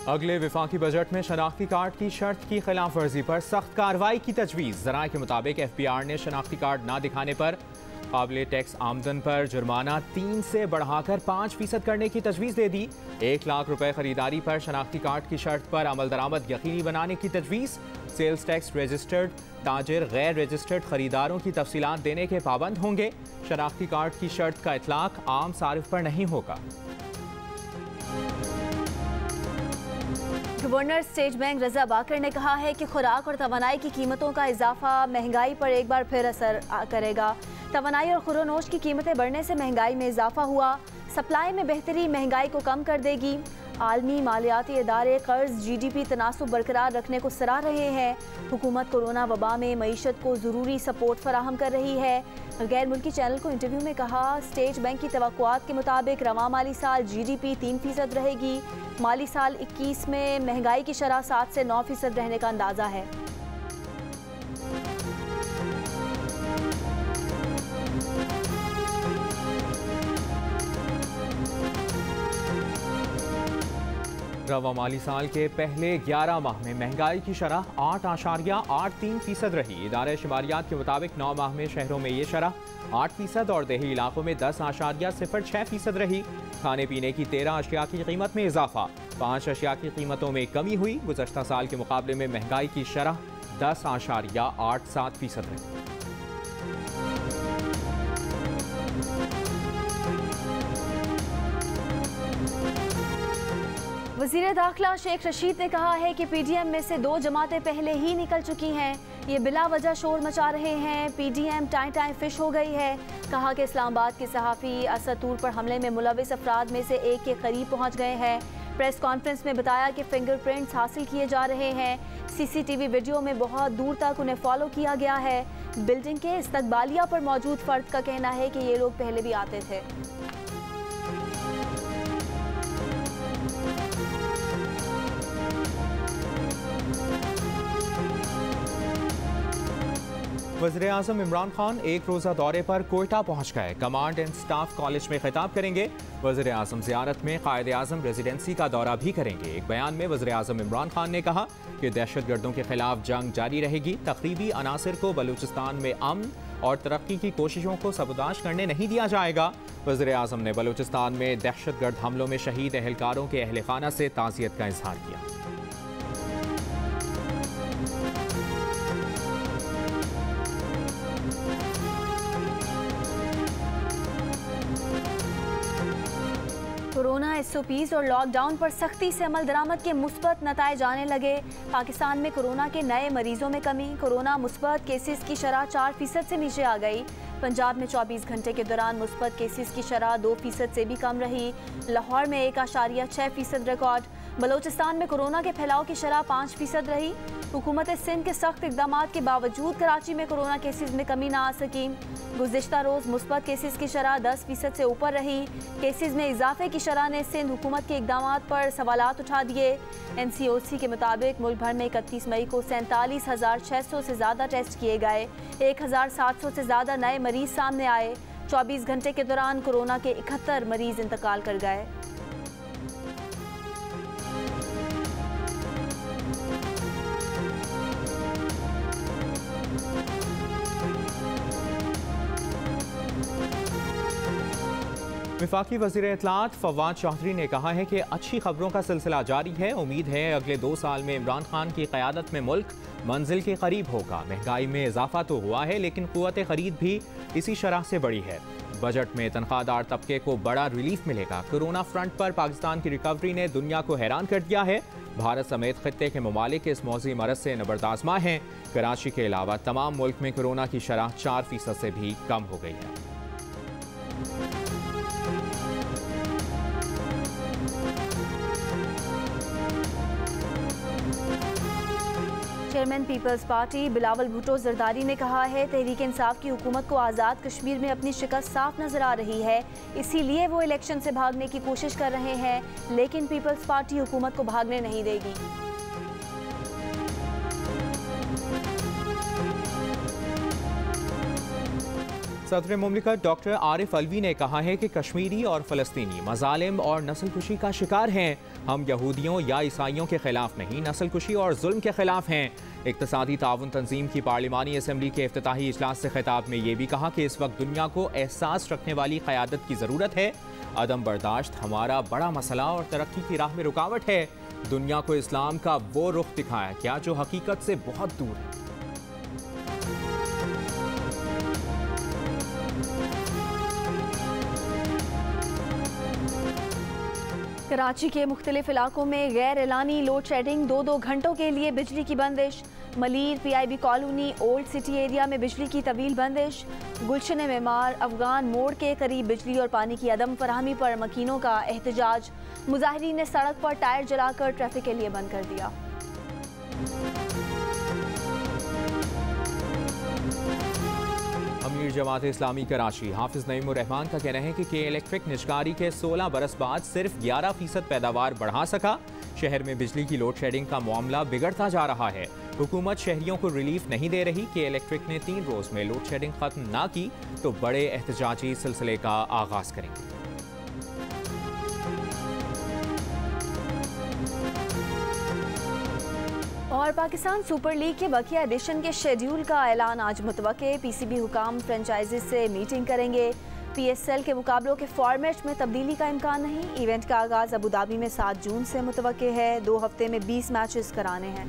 अगले विफाकी बजट में शनाख्ती कार्ड की शर्त की खिलाफ वर्जी पर सख्त कार्रवाई की तजवीज़। ज़राए के मुताबिक FPR ने शनाख्ती कार्ड ना दिखाने पर काबिल टैक्स आमदन पर जुर्माना 3 से बढ़ाकर 5% करने की तजवीज़ दे दी। 1 लाख रुपए खरीदारी पर शनाख्ती कार्ड की शर्त पर अमल दरामद यकीनी बनाने की तजवीज़। सेल्स टैक्स रजिस्टर्ड ताजिर गैर रजिस्टर्ड खरीदारों की तफसीलात देने के पाबंद होंगे। शनाख्ती कार्ड की शर्त का इतलाक आम सारिफ पर नहीं होगा। गवर्नर स्टेट बैंक रजा बाकर ने कहा है कि खुराक और तवानाई की कीमतों का इजाफा महंगाई पर एक बार फिर असर करेगा। तवानाई और खुरोनोश की कीमतें बढ़ने से महंगाई में इजाफा हुआ। सप्लाई में बेहतरी महंगाई को कम कर देगी। आलमी मालियाती इदारे कर्ज GDP तनासुब बरकरार रखने को सराह रहे हैं। हुकूमत कोरोना वबा में मईशत को ज़रूरी सपोर्ट फराहम कर रही है। गैर मुल्की चैनल को इंटरव्यू में कहा, स्टेट बैंक की तवक्कुआत के मुताबिक रवां माली साल GDP 3% रहेगी। माली साल 21 में महंगाई की शरह 7 से 9% रहने का अंदाज़ा है। रवा माली साल के पहले 11 माह में महंगाई की शरह 8.83% रही। इदारे शुमारियात के मुताबिक 9 माह में शहरों में ये शरह 8% और देही इलाकों में 10.06% रही। खाने पीने की 13 अशिया की कीमत में इजाफा, 5 अशिया की कीमतों में कमी हुई। गुज़श्ता साल के मुकाबले में महंगाई की शरह 10.87% रही। वज़ीर दाखिला शेख रशीद ने कहा है कि PDM में से 2 जमातें पहले ही निकल चुकी हैं। ये बिला वजह शोर मचा रहे हैं। PDM टाइम फिश हो गई है। कहा कि इस्लामाबाद के सहाफ़ी असद तूर पर हमले में मुलविस अफराद में से एक के करीब पहुँच गए हैं। प्रेस कॉन्फ्रेंस में बताया कि फिंगरप्रिंट्स हासिल किए जा रहे हैं। CCTV वीडियो में बहुत दूर तक उन्हें फॉलो किया गया है। बिल्डिंग के इस्तकबालिया पर मौजूद फर्द का कहना है कि ये लोग पहले भी आते थे। वज़ीर-ए-आज़म इमरान खान एक रोज़ा दौरे पर कोयटा पहुँच गए। कमांड एंड स्टाफ कॉलेज में खिताब करेंगे। वज़ीर-ए-आज़म ज़ियारत में क़ायद-ए-आज़म रेजिडेंसी का दौरा भी करेंगे। एक बयान में वज़ीर-ए-आज़म इमरान खान ने कहा कि दहशतगर्दों के खिलाफ जंग जारी रहेगी। तक़रीबी अनासिर को बलूचिस्तान में अमन और तरक्की की कोशिशों को सबुताश करने नहीं दिया जाएगा। वज़ीर-ए-आज़म ने बलूचिस्तान में दहशतगर्द हमलों में शहीद एहलकारों के अहल खाना से ताज़ियत का इज़हार किया। कोरोना SOPs और लॉकडाउन पर सख्ती से अमल दरामद के मुस्बत नताइज आने लगे। पाकिस्तान में कोरोना के नए मरीजों में कमी। कोरोना मुस्बत केसेस की शरह 4% से नीचे आ गई। पंजाब में 24 घंटे के दौरान मुस्बत केसेस की शरह 2% से भी कम रही। लाहौर में 1.6% रिकॉर्ड। बलोचिस्तान में कोरोना के फैलाव की शरह 5% रही। हुकूमत सिंध के सख्त इकदाम के बावजूद कराची में कोरोना केसेस में कमी ना आ सकी। गुज़िश्ता रोज़ मुस्बत केसेस की शरह 10% से ऊपर रही। केसेस में इजाफे की शरह ने सिंध हुकूमत के इकदाम पर सवालात उठा दिए। NCOC के मुताबिक मुल्क भर में 31 मई को 47,600 से ज़्यादा टेस्ट किए गए। 1,700 से ज़्यादा नए मरीज सामने आए। 24 घंटे के दौरान कोरोना के 71 मरीज इंतकाल कर गए। वफाकी वज़ीर इत्तलाआत फवाद चौधरी ने कहा है कि अच्छी खबरों का सिलसिला जारी है। उम्मीद है अगले 2 साल में इमरान खान की क़यादत में मुल्क मंजिल के करीब होगा। महंगाई में इजाफा तो हुआ है लेकिन क़ुव्वत ख़रीद भी इसी शरह से बढ़ी है। बजट में तनख्वाहदार तबके को बड़ा रिलीफ मिलेगा। कोरोना फ्रंट पर पाकिस्तान की रिकवरी ने दुनिया को हैरान कर दिया है। भारत समेत खित्ते के ममालिक इस मौजी मरज से नबरदाज़मा हैं। कराची के अलावा तमाम मुल्क में कोरोना की शरह 4% से भी कम हो गई है। Chairman people's party Bilawal Bhutto Zardari ने कहा है, तहरीक इंसाफ की हुकूमत को आज़ाद कश्मीर में अपनी शिकस्त साफ नजर आ रही है, इसीलिए वो इलेक्शन से भागने की कोशिश कर रहे हैं, लेकिन पीपल्स पार्टी हुकूमत को भागने नहीं देगी। सदर मुमलिकत डॉक्टर आरिफ अलवी ने कहा है कि कश्मीरी और फ़लस्तीनी मज़ालिम और नस्लकुशी का शिकार हैं। हम यहूदियों या ईसाइयों के खिलाफ नहीं, नस्लकुशी और जुल्म के खिलाफ हैं। इक़्तिसादी ताउन तंजीम की पार्लिमानी असम्बली के इफ्तिताही इजलास से खिताब में ये भी कहा कि इस वक्त दुनिया को एहसास रखने वाली क़यादत की ज़रूरत है। अदम बर्दाश्त हमारा बड़ा मसला और तरक्की की राह में रुकावट है। दुनिया को इस्लाम का वो रुख दिखाया क्या जो हकीकत से बहुत दूर है। कराची के मुख्तलिफ इलाकों में गैर एलानी लोड शेडिंग, 2-2 घंटों के लिए बिजली की बंदिश। Malir PIB colony old city area में बिजली की तवील बंदिश। गुलशन मेमार अफगान मोड़ के करीब बिजली और पानी की अदम फराहमी पर मकीनों का एहतजाज। मुजाहिरीन ने सड़क पर टायर जलाकर ट्रैफिक के लिए बंद कर दिया। अमीर जमात इस्लामी कराची हाफिज नईमुर रहमान का कहना है कि इलेक्ट्रिक निजकारी के 16 बरस बाद सिर्फ 11% पैदावार बढ़ा सका। शहर में बिजली की लोड शेडिंग का मामला बिगड़ता जा रहा है। हुकूमत शहरियों को रिलीफ नहीं दे रही कि इलेक्ट्रिक ने 3 रोज में लोड शेडिंग खत्म ना की तो बड़े एहतजाजी सिलसिले का आगाज करेंगे। और पाकिस्तान सुपर लीग के बकिया एडिशन के शेड्यूल का ऐलान आज मुतवक्के। PCB हुकाम फ्रेंचाइजीज से मीटिंग करेंगे। PSL के मुकाबलों के फॉर्मेट में तब्दीली का इम्कान नहीं। इवेंट का आगाज अबू धाबी में 7 जून से मुतवक्के है। 2 हफ्ते में 20 मैचेस कराने हैं।